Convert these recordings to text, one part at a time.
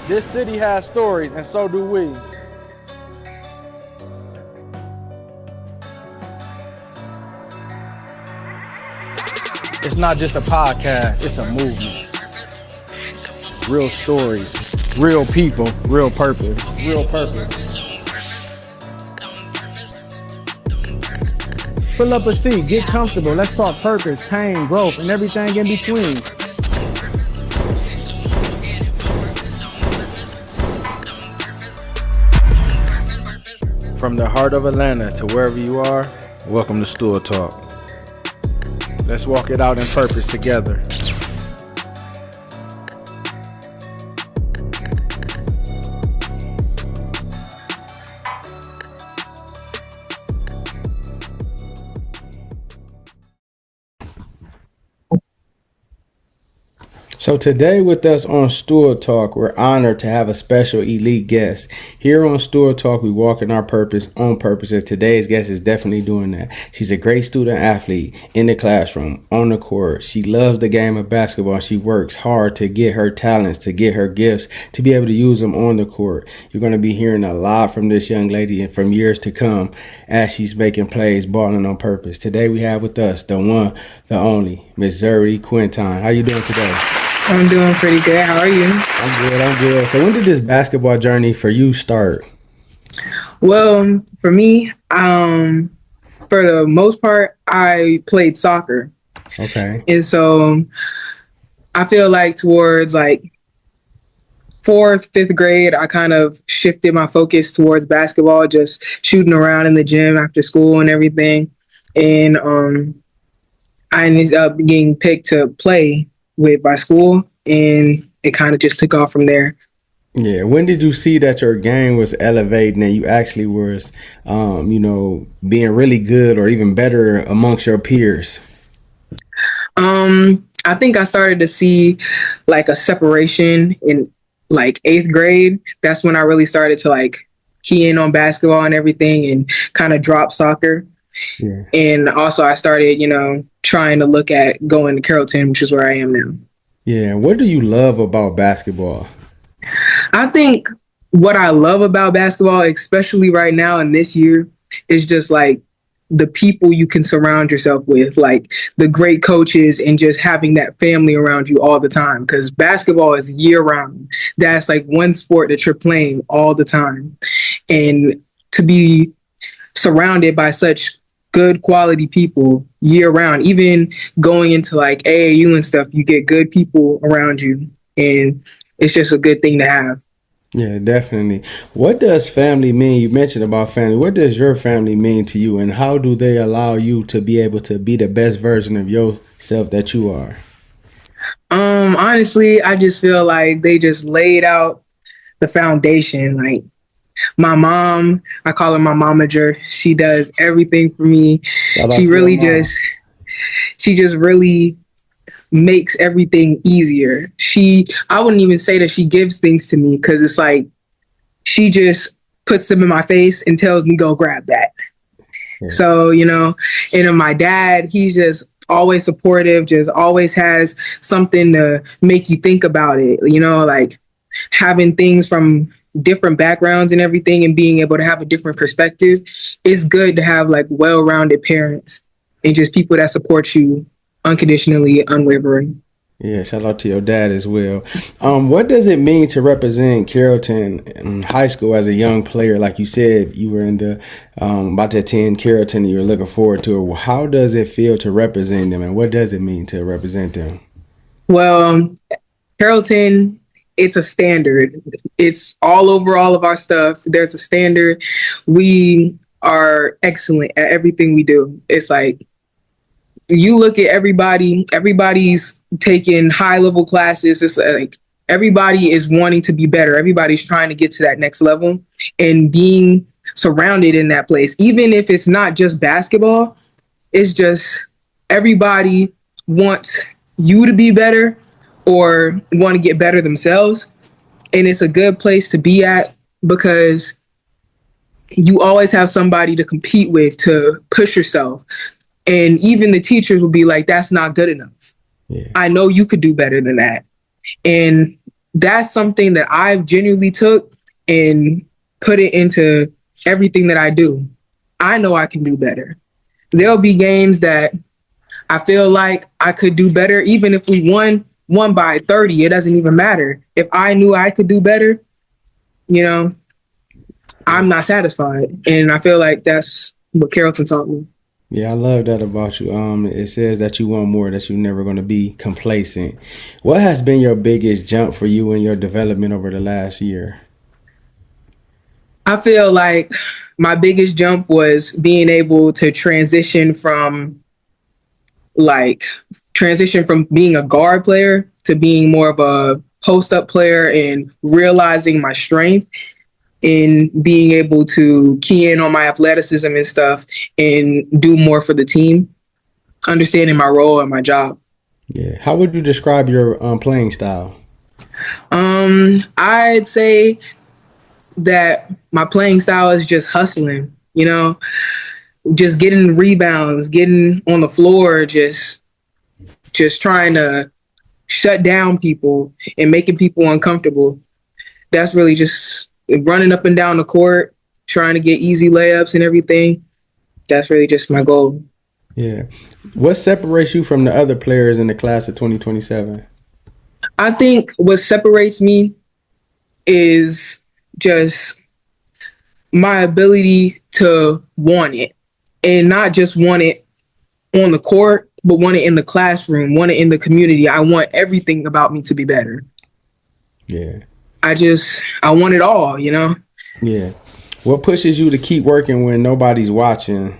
This city has stories, and so do we. It's not just a podcast, it's a movement. Real stories, real people, real purpose, real purpose. Pull up a seat, get comfortable. Let's talk purpose, pain, growth, and everything in between. From the heart of Atlanta to wherever you are, welcome to Stool Talk. Let's walk it out in purpose together. So today with us on Stool Talk, we're honored to have a special elite guest. Here on Stool Talk, we walk in our purpose on purpose, and today's guest is definitely doing that. She's a great student athlete in the classroom, on the court. She loves the game of basketball. She works hard to get her talents, to get her gifts, to be able to use them on the court. You're going to be hearing a lot from this young lady and from years to come as she's making plays, balling on purpose. Today we have with us the one, the only, Miss Zuri Quintyne. How you doing today? I'm doing pretty good. How are you? I'm good. So when did this basketball journey for you start? Well, for me, for the most part, I played soccer. Okay. And so I feel like towards like fourth, fifth grade, I kind of shifted my focus towards basketball, just shooting around in the gym after school and everything. And I ended up getting picked to play with my school, and it kind of just took off from there. Yeah. When did you see that your game was elevating and you actually was, being really good or even better amongst your peers? I think I started to see like a separation in like eighth grade. That's when I really started to like key in on basketball and everything and kind of drop soccer. Yeah. And also I started, trying to look at going to Carrollton, which is where I am now. Yeah. What do you love about basketball? I think what I love about basketball, especially right now in this year, is just like the people you can surround yourself with, like the great coaches and just having that family around you all the time. Because basketball is year round. That's like one sport that you're playing all the time. And to be surrounded by such good quality people year round, even going into like AAU and stuff, you get good people around you. And it's just a good thing to have. Yeah, definitely. What does family mean? You mentioned about family. What does your family mean to you, and how do they allow you to be able to be the best version of yourself that you are? Honestly, I just feel like they just laid out the foundation. Like my mom, I call her my momager. She does everything for me. Shout out She to your really mom. she just really makes everything easier. I wouldn't even say that she gives things to me, because it's like she just puts them in my face and tells me go grab that. Yeah. So, and then my dad, he's just always supportive, just always has something to make you think about it, like having things from different backgrounds and everything and being able to have a different perspective. It's good to have like well-rounded parents and just people that support you unconditionally, unwavering. Yeah, shout out to your dad as well. What does it mean to represent Carrollton High School as a young player? Like you said, you were in the about to attend Carrollton and you're looking forward to it. How does it feel to represent them, and what does it mean to represent them? Well, Carrollton, it's a standard. It's all over all of our stuff. There's a standard. We are excellent at everything we do. It's like you look at everybody's taking high level classes. It's like everybody is wanting to be better. Everybody's trying to get to that next level, and being surrounded in that place, even if it's not just basketball, it's just everybody wants you to be better or want to get better themselves. And it's a good place to be at because you always have somebody to compete with, to push yourself. And even the teachers will be like, that's not good enough. Yeah. I know you could do better than that. And that's something that I've genuinely took and put it into everything that I do. I know I can do better. There'll be games that I feel like I could do better, even if we won by 30. It doesn't even matter. If I knew I could do better, you know, I'm not satisfied. And I feel like that's what Carrollton taught me. Yeah, I love that about you. It says that you want more, that you're never going to be complacent. What has been your biggest jump for you in your development over the last year? I feel like my biggest jump was being able to transition from being a guard player to being more of a post up player and realizing my strength in being able to key in on my athleticism and stuff and do more for the team, understanding my role and my job. Yeah. How would you describe your playing style? I'd say that my playing style is just hustling, just getting rebounds, getting on the floor, just trying to shut down people and making people uncomfortable. That's really just running up and down the court, trying to get easy layups and everything. That's really just my goal. Yeah. What separates you from the other players in the class of 2027? I think what separates me is just my ability to want it, and not just want it on the court, but want it in the classroom, want it in the community. I want everything about me to be better. Yeah. I want it all, Yeah. What pushes you to keep working when nobody's watching?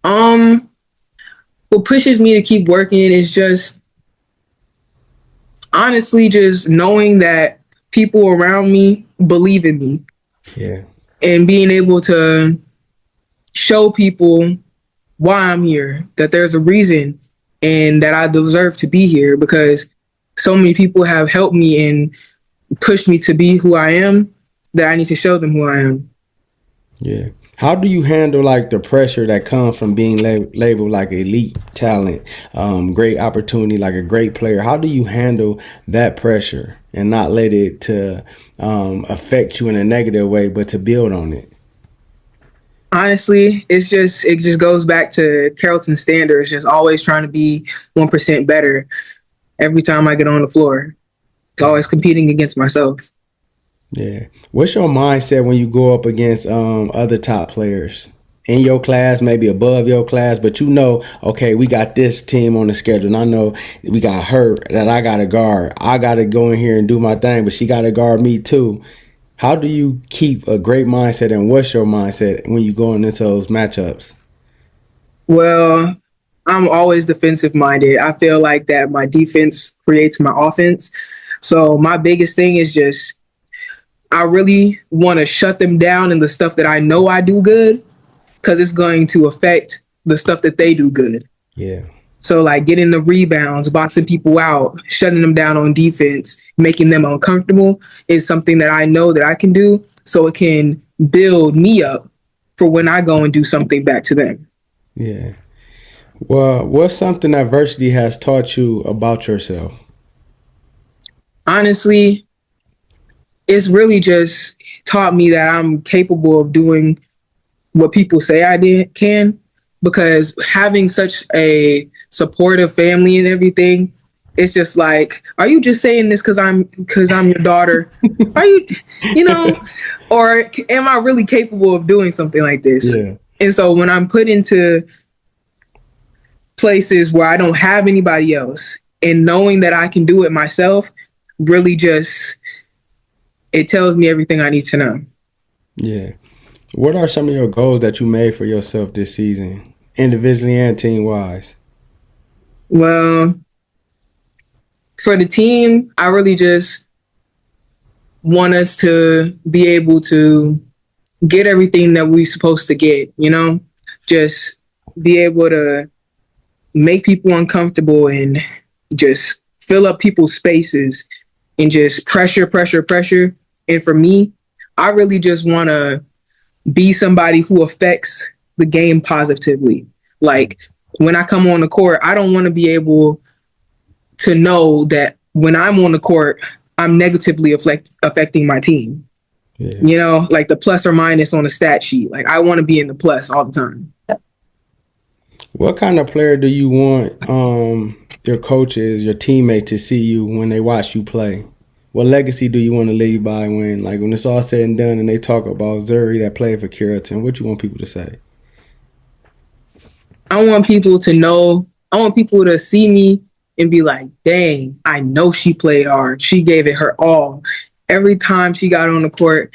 What pushes me to keep working is just honestly just knowing that people around me believe in me. Yeah. And being able to show people why I'm here, that there's a reason and that I deserve to be here, because so many people have helped me and pushed me to be who I am, that I need to show them who I am. Yeah. How do you handle like the pressure that comes from being labeled like elite talent, great opportunity, like a great player? How do you handle that pressure and not let it to affect you in a negative way, but to build on it? Honestly, it just goes back to Carrollton standards, just always trying to be 1% better every time I get on the floor. It's always competing against myself. Yeah. What's your mindset when you go up against other top players in your class, maybe above your class, but okay, we got this team on the schedule, and I know we got her that I got to guard. I got to go in here and do my thing, but she got to guard me too. How do you keep a great mindset, and what's your mindset when you going into those matchups? Well, I'm always defensive minded. I feel like that my defense creates my offense. So my biggest thing is just I really want to shut them down in the stuff that I know I do good, because it's going to affect the stuff that they do good. Yeah. So like getting the rebounds, boxing people out, shutting them down on defense, making them uncomfortable is something that I know that I can do, so it can build me up for when I go and do something back to them. Yeah. Well, what's something adversity has taught you about yourself? Honestly, it's really just taught me that I'm capable of doing what people say can, because having such a supportive family and everything, it's just like, are you just saying this because I'm your daughter? Are you, or am I really capable of doing something like this? Yeah. And so when I'm put into places where I don't have anybody else, and knowing that I can do it myself, really just, it tells me everything I need to know. Yeah. What are some of your goals that you made for yourself this season, individually and team-wise? Well, for the team, I really just want us to be able to get everything that we're supposed to get, just be able to make people uncomfortable and just fill up people's spaces and just pressure. And for me, I really just want to be somebody who affects the game positively. Like when I come on the court, I don't want to be able to know that when I'm on the court, I'm negatively affecting my team. Yeah. You know, like the plus or minus on the stat sheet. Like I want to be in the plus all the time. What kind of player do you want your coaches, your teammates to see you when they watch you play? What legacy do you want to leave by when it's all said and done and they talk about Zuri that played for Carrollton? What you want people to say? I want people to know, I want people to see me and be like, dang, I know she played hard. She gave it her all. Every time she got on the court,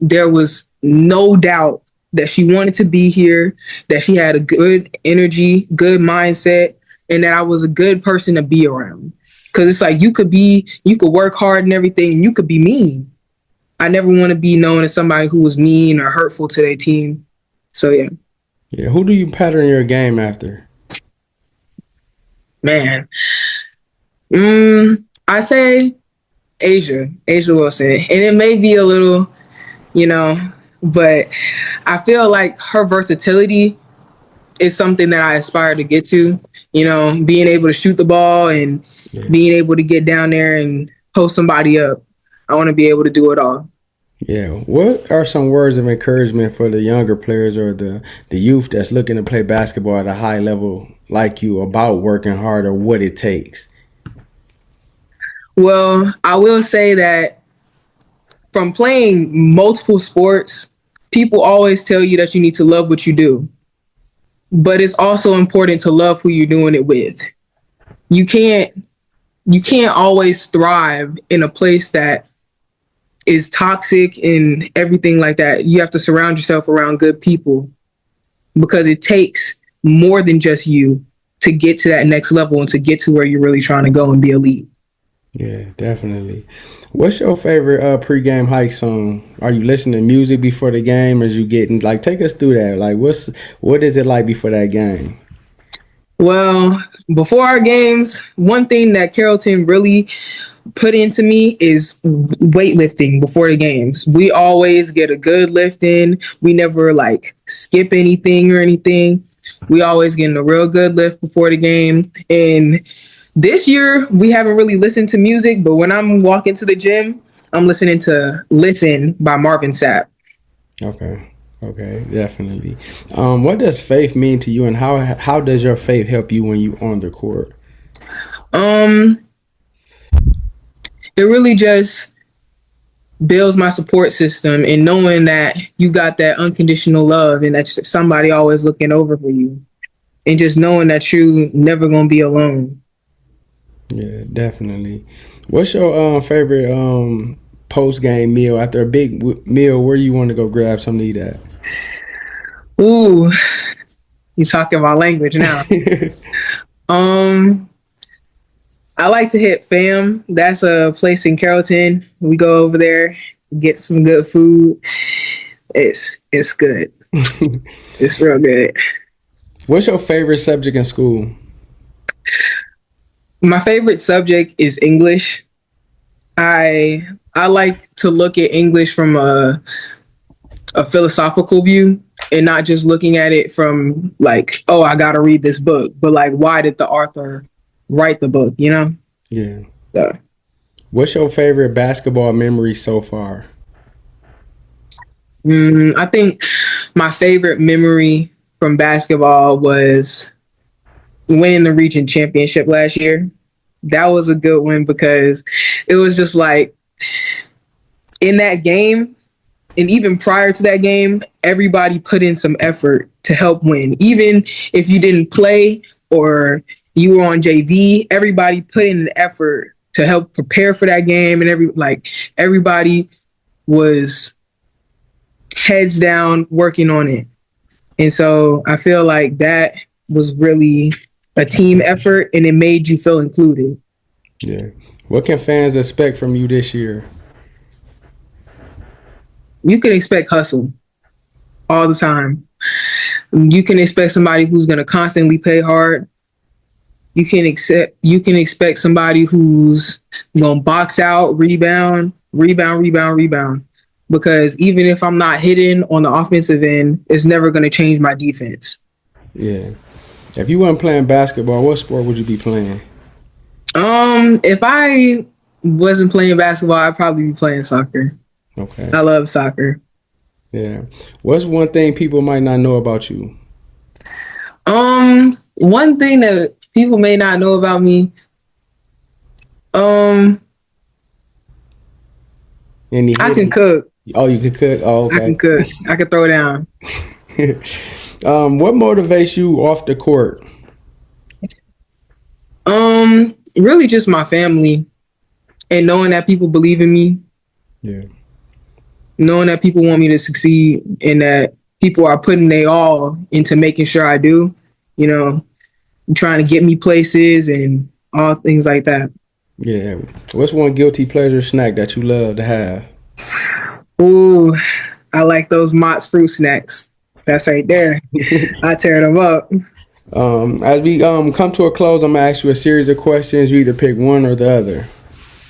there was no doubt that she wanted to be here, that she had a good energy, good mindset, and that I was a good person to be around. Because it's like you could work hard and everything, you could be mean. I never want to be known as somebody who was mean or hurtful to their team. So, yeah. Yeah, who do you pattern your game after? Man. I say Asia Wilson. And it may be a little, but I feel like her versatility is something that I aspire to get to. Being able to shoot the ball and being able to get down there and post somebody up. I want to be able to do it all. Yeah. What are some words of encouragement for the younger players or the youth that's looking to play basketball at a high level like you about working hard or what it takes? Well, I will say that from playing multiple sports, people always tell you that you need to love what you do. But it's also important to love who you're doing it with. You can't always thrive in a place that is toxic and everything like that. You have to surround yourself around good people because it takes more than just you to get to that next level and to get to where you're really trying to go and be elite. Yeah, definitely. What's your favorite pregame hype song? Are you listening to music before the game? Or is you getting take us through that? What is it like before that game? Well, before our games, one thing that Carrollton really put into me is weightlifting before the games. We always get a good lift in. We never skip anything or anything. We always get a real good lift before the game. And this year, we haven't really listened to music, but when I'm walking to the gym, I'm listening to Listen by Marvin Sapp. Okay, definitely. What does faith mean to you, and how does your faith help you when you're on the court? It really just builds my support system and knowing that you got that unconditional love and that somebody always looking over for you and just knowing that you never going to be alone. Yeah, definitely. What's your favorite post-game meal after a big meal? Where you want to go grab something to eat at? Ooh, you talking my language now. I like to hit Fam. That's a place in Carrollton. We go over there, get some good food. It's good. It's real good. What's your favorite subject in school? My favorite subject is English. I like to look at English from a philosophical view and not just looking at it from oh, I got to read this book, but why did the author write the book, Yeah. So. What's your favorite basketball memory so far? I think my favorite memory from basketball was winning the region championship last year. That was a good one because it was just in that game, and even prior to that game, everybody put in some effort to help win. Even if you didn't play or you were on JV, everybody put in an effort to help prepare for that game, and everybody was heads down working on it. And so I feel like that was really a team effort, and it made you feel included. Yeah. What can fans expect from you this year? You can expect hustle all the time. You can expect somebody who's going to constantly play hard. You can expect somebody who's going to box out, rebound. Because even if I'm not hitting on the offensive end, it's never going to change my defense. Yeah. If you weren't playing basketball, what sport would you be playing? If I wasn't playing basketball, I'd probably be playing soccer. Okay. I love soccer. Yeah. What's one thing people might not know about you? One thing that people may not know about me, um, Any I can hidden? cook. Oh, you can cook. Oh, I okay. can cook. I can throw down. What motivates you off the court? Really just my family and knowing that people believe in me, Yeah. knowing that people want me to succeed and that people are putting their all into making sure I do, you know, trying to get me places and all things like that. Yeah. What's one guilty pleasure snack that you love to have? Ooh, I like those Mott's fruit snacks. That's right there. I tear them up. As we come to a close, I'm gonna ask you a series of questions. You either pick one or the other.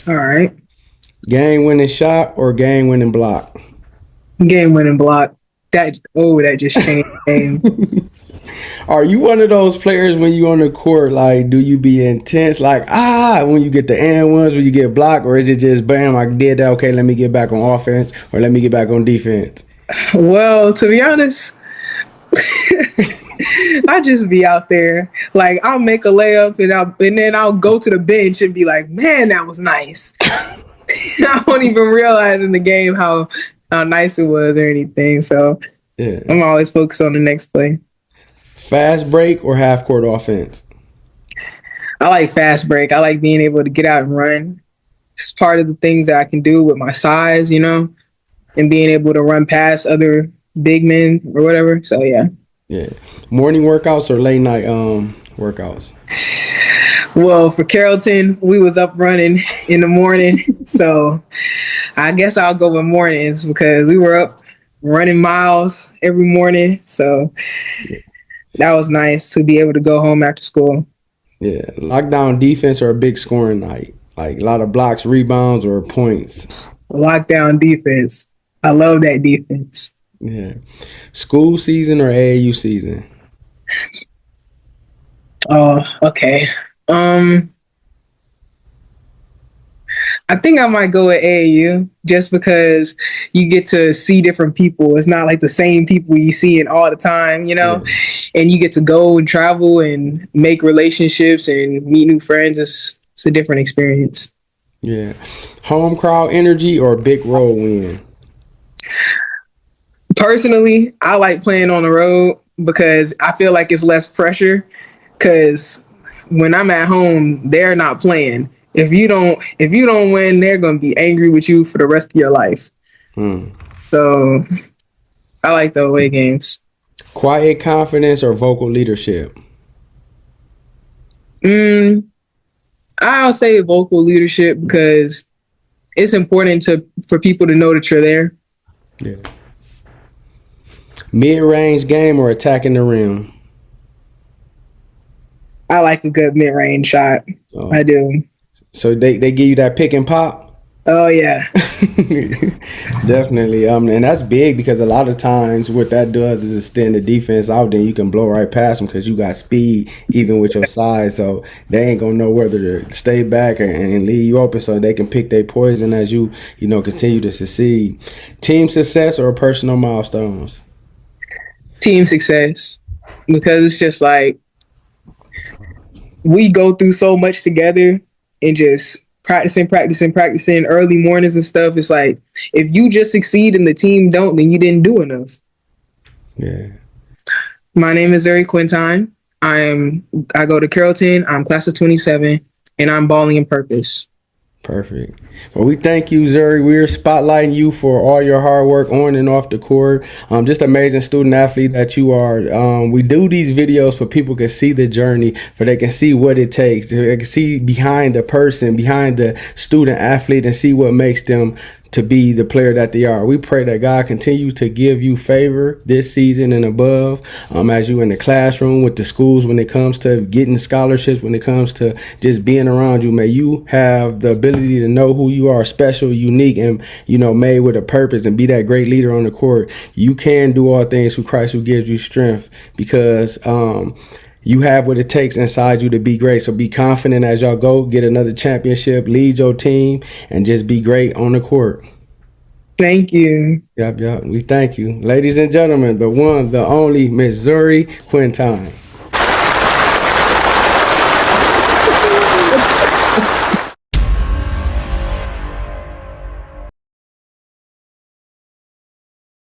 All right. Game winning shot or game winning block? Game winning block. That just changed the game. Are you one of those players when you on the court, like, do you be intense, like, when you get the and ones, when you get blocked, or is it just, bam, I did that, okay, let me get back on offense, or let me get back on defense? Well, to be honest, I just be out there. Like I'll make a layup and then I'll go to the bench and be like, man, that was nice. I don't even realize in the game how nice it was or anything. So Yeah. I'm always focused on the next play. Fast break or half court offense? I like fast break. I like being able to get out and run. It's part of the things that I can do with my size, and being able to run past other big men or whatever. So yeah. Yeah. Morning workouts or late night workouts? Well, for Carrollton, we was up running in the morning. So I guess I'll go with mornings because we were up running miles every morning. So that was nice to be able to go home after school. Yeah. Lockdown defense or a big scoring night? Like a lot of blocks, rebounds, or points? Lockdown defense. I love that defense. Yeah. School season or AAU season? Oh, okay. I think I might go with AAU just because you get to see different people. It's not like the same people you see in all the time, Yeah. and you get to go and travel and make relationships and meet new friends. It's a different experience. Yeah. Home crowd energy or big road win? Personally, I like playing on the road because I feel like it's less pressure because when I'm at home, they're not playing. If you don't win, they're gonna be angry with you for the rest of your life. Hmm. So I like the away games. Quiet confidence or vocal leadership? I'll say vocal leadership because it's important for people to know that you're there. Yeah. Mid-range game or attacking the rim? I like a good mid-range shot. Oh. I do. So they give you that pick and pop? Oh yeah. Definitely. And that's big because a lot of times what that does is extend the defense out. Then you can blow right past them because you got speed, even with your size. So they ain't gonna know whether to stay back and leave you open, so they can pick their poison as you continue to succeed. Team success or personal milestones? Team success because it's just like we go through so much together and just practicing early mornings and stuff. It's like if you just succeed and the team don't, then you didn't do enough. Yeah. My name is Zuri Quintyne. I go to Carrollton. I'm class of 27, and I'm balling in purpose. Perfect. Well, we thank you, Zuri. We're spotlighting you for all your hard work on and off the court. Just amazing student athlete that you are. We do these videos for people can see the journey, for they can see what it takes. They can see behind the person, behind the student athlete, and see what makes them to be the player that they are. We pray that God continue to give you favor this season and above, as you in the classroom with the schools, when it comes to getting scholarships, when it comes to just being around you. May you have the ability to know who you are, special, unique, and made with a purpose, and be that great leader on the court. You can do all things through Christ who gives you strength, because You have what it takes inside you to be great. So be confident as y'all go, get another championship, lead your team, and just be great on the court. Thank you. Yep. We thank you. Ladies and gentlemen, the one, the only Miss Zuri Quintyne.